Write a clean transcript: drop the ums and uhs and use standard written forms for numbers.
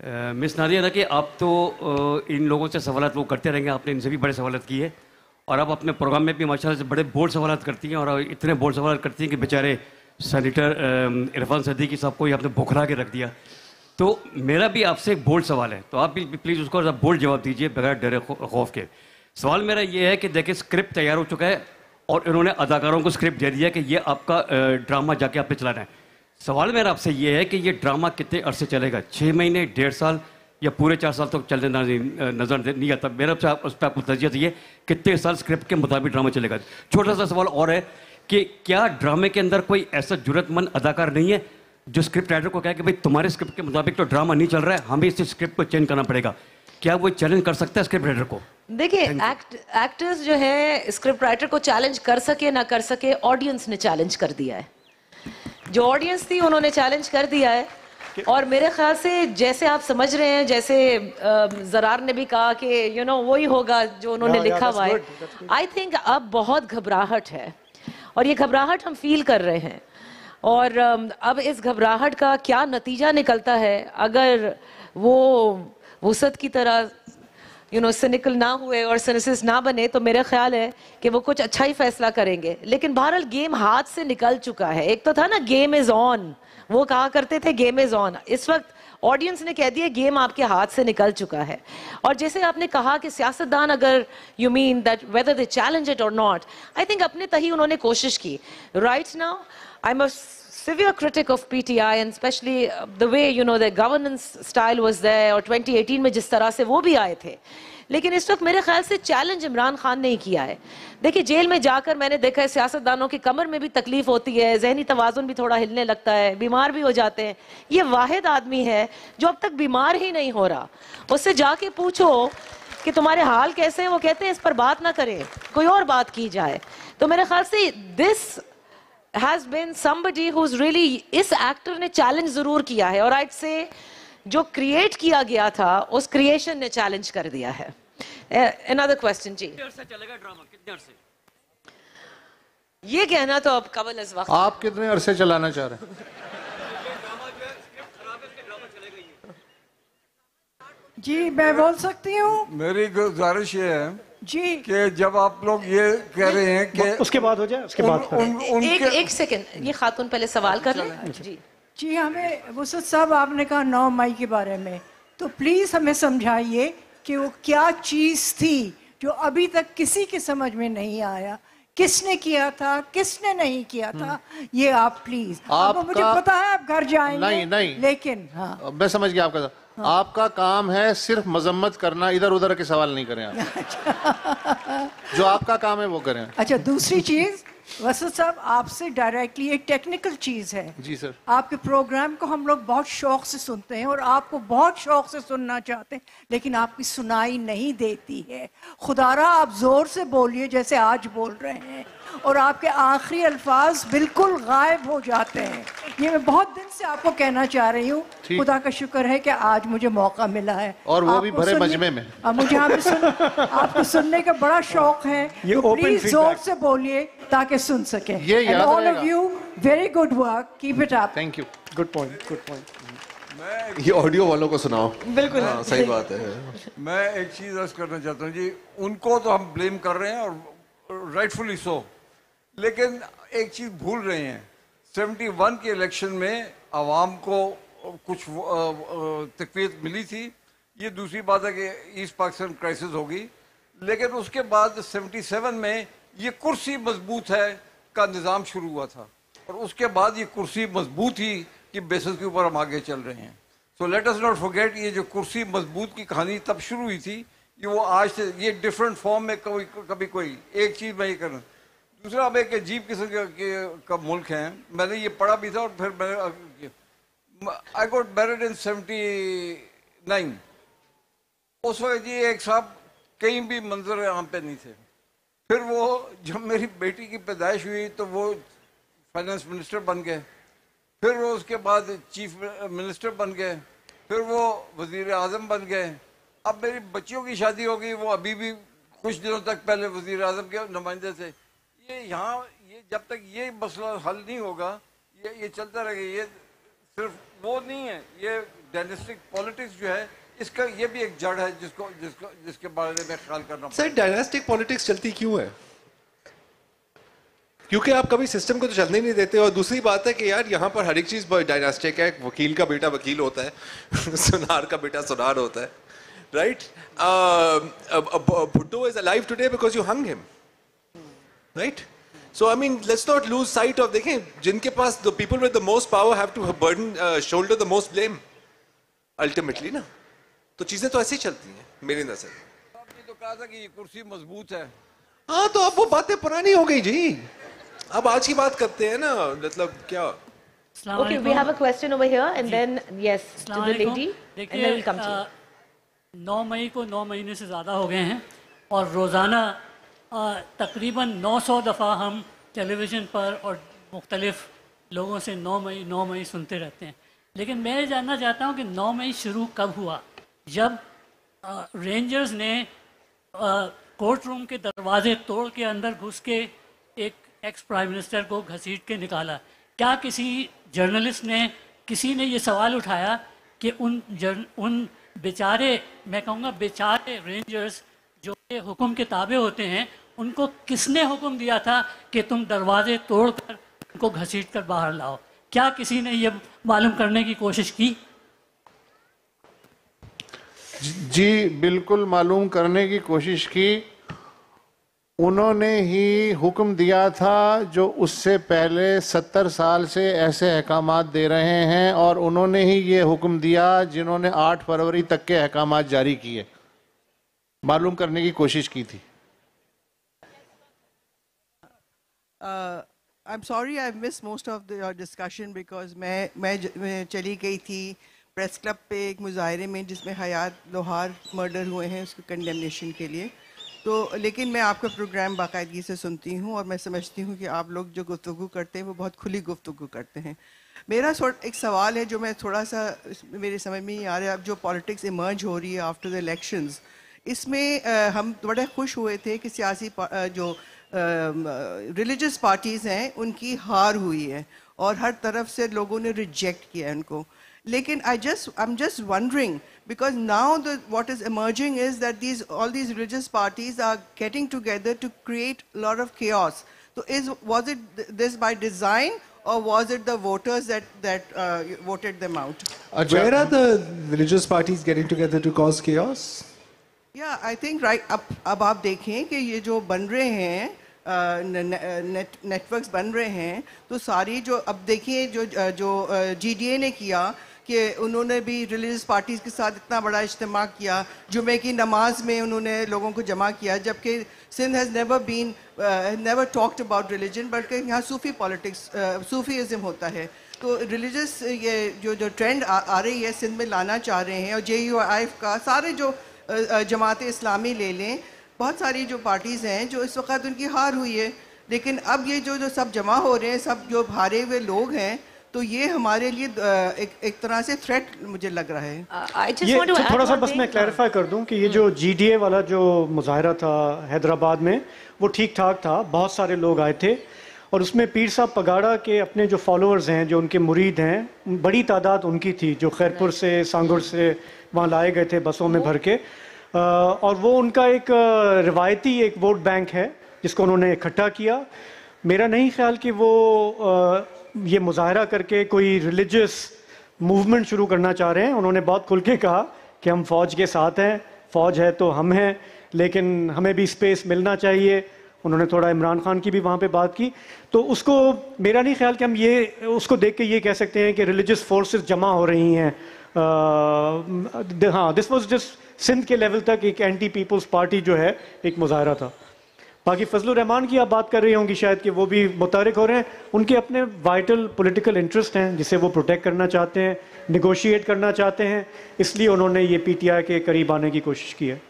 Miss Nadia ना कि आप तो इन लोगों से सवालत वो करते रहेंगे, आपने इनसे भी बड़े सवालत किए और आप अपने प्रोग्राम में भी माशाल्लाह से बड़े बोल्ड सवालत करती हैं और इतने बोल्ड सवालत करती हैं कि बेचारे सेनेटर इरफान सदीकी साहब को ही आपने बौखला के रख दिया। तो मेरा भी आपसे एक बोल्ड सवाल है, तो आप भी प्लीज़ उसको बोल्ड जवाब दीजिए बगैर डरे खौफ के। सवाल मेरा ये है कि देखिए स्क्रिप्ट तैयार हो चुका है और इन्होंने अदाकारों को स्क्रिप्ट दे दिया कि ये आपका ड्रामा जाके आपने चलाना है। सवाल मेरा आपसे ये है कि ये ड्रामा कितने अरसे चलेगा, 6 महीने, 1.5 साल या पूरे 4 साल तक चलने नजर नहीं आता? मेरा उस पर आपको तजिया चाहिए कितने साल स्क्रिप्ट के मुताबिक ड्रामा चलेगा। छोटा सा सवाल और है कि क्या ड्रामे के अंदर कोई ऐसा जुर्रतमंद अदाकार नहीं है जो स्क्रिप्ट राइटर को कहे कि भाई तुम्हारे स्क्रिप्ट के मुताबिक तो ड्रामा नहीं चल रहा है, हमें इस स्क्रिप्ट को चेंज करना पड़ेगा? क्या वो चैलेंज कर सकता है स्क्रिप्ट राइटर को? देखिए, एक्टर्स जो है स्क्रिप्ट राइटर को चैलेंज कर सके ना कर सके, ऑडियंस ने चैलेंज कर दिया है। जो ऑडियंस थी उन्होंने चैलेंज कर दिया है और मेरे ख्याल से जैसे आप समझ रहे हैं, जैसे जरार ने भी कहा कि वही होगा जो उन्होंने लिखा हुआ है। आई थिंक अब बहुत घबराहट है और ये घबराहट हम फील कर रहे हैं और अब इस घबराहट का क्या नतीजा निकलता है, अगर वो वसत की तरह सिनिकल ना हुए और सिनिसिस्ट ना बने, तो मेरा ख्याल है कि वो कुछ अच्छा ही फैसला करेंगे। लेकिन बहरहाल गेम हाथ से निकल चुका है। एक तो था ना गेम इज ऑन, वो कहा करते थे गेम इज ऑन। इस वक्त ऑडियंस ने कह दिया गेम आपके हाथ से निकल चुका है। और जैसे आपने कहा कि सियासतदान, अगर you mean that whether they challenge it और नॉट, आई थिंक अपने तही उन्होंने कोशिश की। Right now I am a severe critic of PTI and especially the way the governance style was there, और 2018 में जिस तरह से वो भी आए थे। लेकिन इस वक्त मेरे ख्याल से चैलेंज इमरान खान ने ही किया है। देखिए, जेल में जाकर मैंने देखा है सियासतदानों की कमर में भी तकलीफ होती है, जहनी तवाजुन भी थोड़ा हिलने लगता है, बीमार भी हो जाते हैं। ये वाहिद आदमी है जो अब तक बीमार ही नहीं हो रहा। उससे जाके पूछो कि तुम्हारे हाल कैसे हैं, वो कहते हैं इस पर बात ना करें, कोई और बात की जाए। तो मेरे ख्याल से this has been somebody who's really, इस एक्टर ने चैलेंज जरूर किया है और I'd say जो क्रिएट किया गया था उस क्रिएशन ने चैलेंज कर दिया है। Another question जी, कितने अरसे चलेगा ड्रामा, कितने अरसे? ये कहना तो अब कबल इस वक्त। आप कितने अरसे चलाना चाह रहे हैं? जी मैं बोल सकती हूँ? मेरी गुजारिश ये है जी कि जब आप लोग ये कह रहे हैं कि उसके बाद हो जाए, उसके बाद एक सेकंड, ये खातून पहले सवाल कर लें। जी हमें वसत साहब, आपने कहा 9 मई के बारे में, तो प्लीज हमें समझाइए कि वो क्या चीज थी जो अभी तक किसी के समझ में नहीं आया, किसने किया था, किसने नहीं किया था, ये आप प्लीज। मुझे पता है आप घर जाएंगे, नहीं लेकिन हाँ मैं समझ गया आपका। आपका काम है सिर्फ मजम्मत करना, इधर उधर के सवाल नहीं करें आप। जो आपका काम है वो करें। अच्छा, दूसरी चीज वसत साहब, आपसे डायरेक्टली एक टेक्निकल चीज है। जी सर। आपके प्रोग्राम को हम लोग बहुत शौक से सुनते हैं और आपको बहुत शौक से सुनना चाहते हैं, लेकिन आपकी सुनाई नहीं देती है। खुदारा आप जोर से बोलिए जैसे आज बोल रहे हैं, और आपके आखिरी अल्फाज बिल्कुल गायब हो जाते हैं। ये मैं बहुत दिन से आपको कहना चाह रही हूँ। खुदा का शुक्र है कि आज मुझे मौका मिला है, और वो भी भरे मजमे में। अब मुझे आपको सुनने का बड़ा शौक है, तो प्लीज जोर से बोलिए ताकि सुन सके। ये all of you very good work, keep it up. Thank you. Good point, good point. ये ऑडियो वालों को सुनाओ। बिल्कुल सही बात है। मैं एक चीज अर्ज करना चाहता हूँ जी, उनको तो हम ब्लेम कर रहे हैं और राइटफुली सो, लेकिन एक चीज भूल रहे हैं। 71 के इलेक्शन में आवाम को कुछ तकवीत मिली थी। ये दूसरी बात है कि ईस्ट पाकिस्तान क्राइसिस होगी, लेकिन उसके बाद 77 में ये कुर्सी मजबूत है का निज़ाम शुरू हुआ था और उसके बाद ये कुर्सी मजबूत ही की बेसिस के ऊपर हम आगे चल रहे हैं। So let us not forget, ये जो कुर्सी मजबूत की कहानी तब शुरू हुई थी, ये वो आज से ये डिफरेंट फॉर्म में कभी कोई एक चीज़ मैं ये करना। दूसरा, अब एक अजीब किस्म का मुल्क है, मैंने ये पढ़ा भी था और फिर मैंने आई गॉट मैरिड इन 79। उस वक्त जी एक साहब कहीं भी मंजर आम पे नहीं थे। फिर वो जब मेरी बेटी की पैदाइश हुई तो वो फाइनेंस मिनिस्टर बन गए, फिर वो उसके बाद चीफ मिनिस्टर बन गए, फिर वो वजीर आज़म बन गए। अब मेरी बच्चियों की शादी हो गई, वो अभी भी कुछ दिनों तक पहले वजीर आज़म के नुमाइंदे थे। ये यहाँ ये जब तक ये मसला हल नहीं होगा ये चलता रहेगा। ये सिर्फ वो नहीं है, ये डायनेस्टिक पॉलिटिक्स जो है इसका ये भी एक जड़ है जिसके बारे में ख्याल करना सर डायनेस्टिक पॉलिटिक्स चलती क्यों है? क्योंकि आप कभी सिस्टम को तो चलने नहीं देते, और दूसरी बात है कि यार यहाँ पर हर एक चीज डायनेस्टिक है। वकील का बेटा वकील होता है सुनार का बेटा सुनार होता है, right? Bhutto is alive today because you hung him, right? So I mean, let's not lose sight of, देखें जिनके पास the people with the most power have to burden shoulder the most blame ultimately ना, तो चीजें तो ऐसे ही चलती हैं मेरी नजर। आपने तो कहा था कि ये कुर्सी मजबूत है। हाँ तो अब वो बातें पुरानी हो गई जी, अब आज की बात करते हैं ना, मतलब क्या। Okay, we have a question over here and then yes to the lady and then we'll come to you. 9 मई को 9 महीने से ज़्यादा हो गए हैं और रोज़ाना तकरीबन 900 दफ़ा हम टेलीविज़न पर और मुख्तलिफ लोगों से 9 मई सुनते रहते हैं। लेकिन मैं जानना चाहता हूं कि 9 मई शुरू कब हुआ? जब रेंजर्स ने कोर्ट रूम के दरवाजे तोड़ के अंदर घुस के एक एक्स प्राइम मिनिस्टर को घसीट के निकाला। क्या किसी जर्नलिस्ट ने, किसी ने ये सवाल उठाया कि उन बेचारे, मैं कहूँगा बेचारे रेंजर्स जो के हुक्म के ताबे होते हैं, उनको किसने हुक्म दिया था कि तुम दरवाजे तोड़कर उनको घसीट कर बाहर लाओ? क्या किसी ने ये मालूम करने की कोशिश की? जी बिल्कुल मालूम करने की कोशिश की। उन्होंने ही हुक्म दिया था जो उससे पहले 70 साल से ऐसे अहकामात दे रहे हैं, और उन्होंने ही ये हुक्म दिया जिन्होंने 8 फरवरी तक के अहकामात जारी किए। मालूम करने की कोशिश की थी। I'm sorry I missed most of your discussion because मैं चली गई थी प्रेस क्लब पे एक मुजाहरे में जिसमें हयात लोहार मर्डर हुए हैं, उसके कंडेमनेशन के लिए। तो लेकिन मैं आपका प्रोग्राम बाकायदगी से सुनती हूँ और मैं समझती हूँ कि आप लोग जो गुफ्तगू करते हैं वो बहुत खुली गुफ्तगू करते हैं। मेरा एक सवाल है जो मैं थोड़ा सा मेरे समझ में नहीं आ रहा है। अब जो पॉलिटिक्स इमर्ज हो रही है आफ्टर द इलेक्शंस, इसमें हम बड़े खुश हुए थे कि सियासी जो रिलीजियस पार्टीज़ हैं उनकी हार हुई है और हर तरफ से लोगों ने रिजेक्ट किया है उनको। लेकिन I'm just wondering because now what is emerging is that all these religious parties are getting together to create a lot of chaos. So was it this by design or was it the voters that voted them out? Where are the religious parties getting together to cause chaos? Yeah, I think right अब आप देखें कि ये जो बन रहे हैं networks बन रहे हैं, तो सारी जो अब देखिए जो GDA ने किया कि उन्होंने भी रिलीजियस पार्टीज़ के साथ इतना बड़ा इज्तिमा किया, जुमे की नमाज में उन्होंने लोगों को जमा किया, जबकि Sindh has never talked about religion, बल्कि यहाँ सूफ़ी पॉलिटिक्स सूफ़ीज़म होता है। तो रिलीजियस ये जो ट्रेंड आ रही है सिंध में लाना चाह रहे हैं, और JUIF का सारे जो जमात इस्लामी ले लें, बहुत सारी जो पार्टीज़ हैं जो इस वक्त उनकी हार हुई है। लेकिन अब ये जो सब जमा हो रहे हैं, सब जो हारे हुए लोग हैं, तो ये हमारे लिए एक तरह से थ्रेट मुझे लग रहा है। ये थोड़ा सा बस मैं क्लैरिफाई कर दूं कि ये जो GDA वाला जो मुजाहरा था हैदराबाद में, वो ठीक ठाक था, बहुत सारे लोग आए थे, और उसमें पीर साहब पगाड़ा के अपने जो फॉलोअर्स हैं, जो उनके मुरीद हैं, बड़ी तादाद उनकी थी जो खैरपुर से, सांगुर से वहाँ लाए गए थे बसों में भर के, और वो उनका एक रिवायती एक वोट बैंक है जिसको उन्होंने इकट्ठा किया। मेरा नहीं ख्याल कि वो ये मुजाहरा करके कोई रिलीजियस मूवमेंट शुरू करना चाह रहे हैं। उन्होंने बहुत खुल के कहा कि हम फ़ौज के साथ हैं, फ़ौज है तो हम हैं, लेकिन हमें भी स्पेस मिलना चाहिए। उन्होंने थोड़ा इमरान खान की भी वहाँ पे बात की, तो उसको मेरा नहीं ख्याल कि हम ये उसको देख के ये कह सकते हैं कि रिलीजियस फोर्सेस जमा हो रही हैं। हाँ, दिस वाज जस्ट सिंध के लेवल तक एक एंटी पीपल्स पार्टी जो है एक मुजाहरा था। बाकी फजलुर रहमान की आप बात कर रही होंगी शायद कि वो भी मुतारिक हो रहे हैं, उनके अपने वाइटल पॉलिटिकल इंटरेस्ट हैं जिसे वो प्रोटेक्ट करना चाहते हैं, निगोशिएट करना चाहते हैं, इसलिए उन्होंने ये PTI के करीब आने की कोशिश की है।